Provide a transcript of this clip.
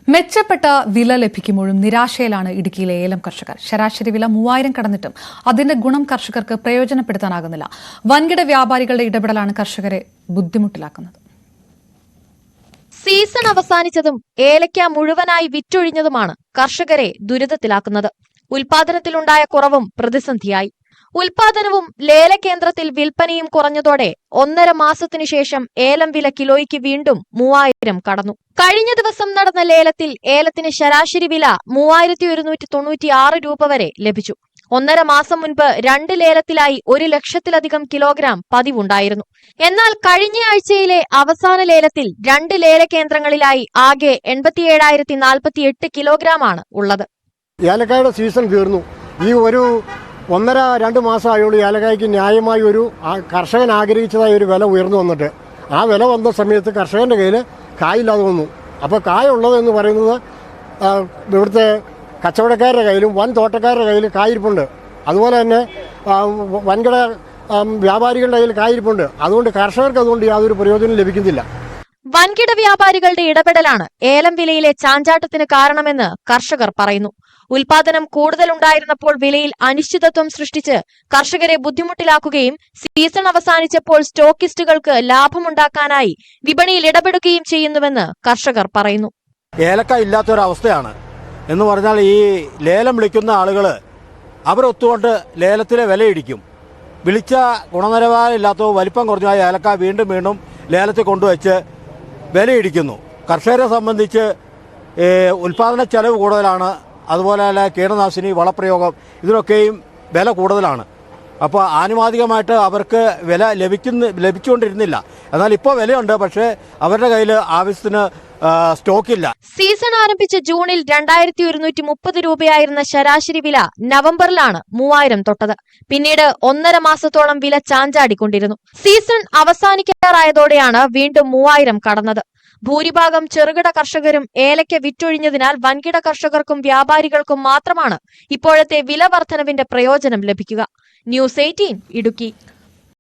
മെച്ചപ്പെട്ട വില ലഭിക്കുമ്പോഴും നിരാശയിലാണ് ഇടുക്കിയിലെ ഏലം കർഷകർ. ശരാശരി വില 3000 കടന്നിട്ടും അതിന്റെ ഗുണം കർഷകർക്ക് പ്രയോജനപ്പെടുത്താനാകുന്നില്ല. വൻകിട വ്യാപാരികളുടെ ഇടപെടലാണ് കർഷകരെ ബുദ്ധിമുട്ടിലാക്കുന്നത്. സീസൺ അവസാനിച്ചതും ഏലക്ക മുഴുവനായി വിറ്റൊഴിഞ്ഞതുമാണ് കർഷകരെ ദുരിതത്തിലാക്കുന്നത്. ഉൽപാദനത്തിലുണ്ടായ കുറവും പ്രതിസന്ധിയായി. ഉൽപാദനവും ലേലകേന്ദ്രത്തിൽ വിൽപ്പനയും കുറഞ്ഞതോടെ 1.5 മാസത്തിനു ശേഷം ഏലം വില കിലോയ്ക്ക് വീണ്ടും 3000 കടന്നു. കഴിഞ്ഞ ദിവസം നടന്ന ലേലത്തിൽ ഏലത്തിന് ശരാശരി വില 3196 രൂപ വരെ ലഭിച്ചു. 1.5 മാസം മുൻപ് 2 ലേലത്തിലായി 1 ലക്ഷത്തിലധികം കിലോഗ്രാം പതിവുണ്ടായിരുന്നു. എന്നാൽ കഴിഞ്ഞ ആഴ്ചയിലെ അവസാന ലേലത്തിൽ 2 ലേലകേന്ദ്രങ്ങളിലായി ആകെ 87,048 കിലോഗ്രാമാണ് ഉള്ളത്. ഏലക്കായുടെ സീസൺ തീർന്നു. ഈ ഒരു 1.5-2 മാസമായുള്ളൂ ഏലക്കായ്ക്ക് ന്യായമായി ഒരു കർഷകൻ ആഗ്രഹിച്ചതായ ഒരു വില ഉയർന്നു വന്നിട്ട്. ആ വില വന്ന സമയത്ത് കർഷകന്റെ കയ്യിൽ കായില്ലാതെ വന്നു. അപ്പോൾ കായുള്ളതെന്ന് പറയുന്നത് ഇവിടുത്തെ കച്ചവടക്കാരുടെ കയ്യിലും വൻ തോട്ടക്കാരുടെ കയ്യിൽ കായിരിപ്പുണ്ട്. അതുപോലെ തന്നെ വൻകിട വ്യാപാരികളുടെ കയ്യിൽ കായിരിപ്പുണ്ട്. അതുകൊണ്ട് കർഷകർക്ക് അതുകൊണ്ട് യാതൊരു പ്രയോജനം ലഭിക്കുന്നില്ല. വൻകിട വ്യാപാരികളുടെ ഇടപെടലാണ് ഏലം വിലയിലെ ചാഞ്ചാട്ടത്തിന് കാരണമെന്ന് കർഷകർ പറയുന്നു. ഉൽപാദനം കൂടുതലുണ്ടായിരുന്നപ്പോൾ വിലയിൽ അനിശ്ചിതത്വം സൃഷ്ടിച്ച് കർഷകരെ ബുദ്ധിമുട്ടിലാക്കുകയും സീസൺ അവസാനിച്ചപ്പോൾ സ്റ്റോക്കിസ്റ്റുകൾക്ക് ലാഭമുണ്ടാക്കാനായി വിപണിയിൽ ഇടപെടുകയും ചെയ്യുന്നുവെന്ന് കർഷകർ പറയുന്നു. ഏലക്ക ഇല്ലാത്തൊരവസ്ഥയാണ് എന്ന് പറഞ്ഞാൽ ഈ ലേലം വിളിക്കുന്ന ആളുകൾ അവരൊത്തുകൊണ്ട് ലേലത്തിലെ വിലയിടിക്കും. വിളിച്ച ഗുണനിലവാരം ഇല്ലാത്തോ വലിപ്പം കുറഞ്ഞ ഏലക്ക വീണ്ടും വീണ്ടും ലേലത്തിൽ കൊണ്ടുവച്ച് വിലയിടിക്കുന്നു. കർഷകരെ സംബന്ധിച്ച് ഉൽപാദന ചെലവ് കൂടുതലാണ്. അതുപോലെ തന്നെ കീടനാശിനി വളപ്രയോഗം ഇതിനൊക്കെയും വില കൂടുതലാണ്. അപ്പോൾ ആനുപാതികമായിട്ട് അവർക്ക് വില ലഭിച്ചുകൊണ്ടിരുന്നില്ല. എന്നാൽ ഇപ്പോൾ വിലയുണ്ട്, പക്ഷേ അവരുടെ കയ്യിൽ ആവശ്യത്തിന് സ്റ്റോക്കില്ല. സീസൺ ആരംഭിച്ച ജൂണിൽ 2130 രൂപയായിരുന്ന ശരാശരി വില നവംബറിലാണ് 3000 തൊട്ടത്. പിന്നീട് 1.5 മാസത്തോളം വില ചാഞ്ചാടിക്കൊണ്ടിരുന്നു. സീസൺ അവസാനിക്കാറായതോടെയാണ് വീണ്ടും 3000 കടന്നത്. ഭൂരിഭാഗം ചെറുകിട കർഷകരും ഏലക്ക വിറ്റൊഴിഞ്ഞതിനാൽ വൻകിട കർഷകർക്കും വ്യാപാരികൾക്കും മാത്രമാണ് ഇപ്പോഴത്തെ വില വർധനവിന്റെ പ്രയോജനം ലഭിക്കുക. ന്യൂസ് 18 ഇടുക്കി.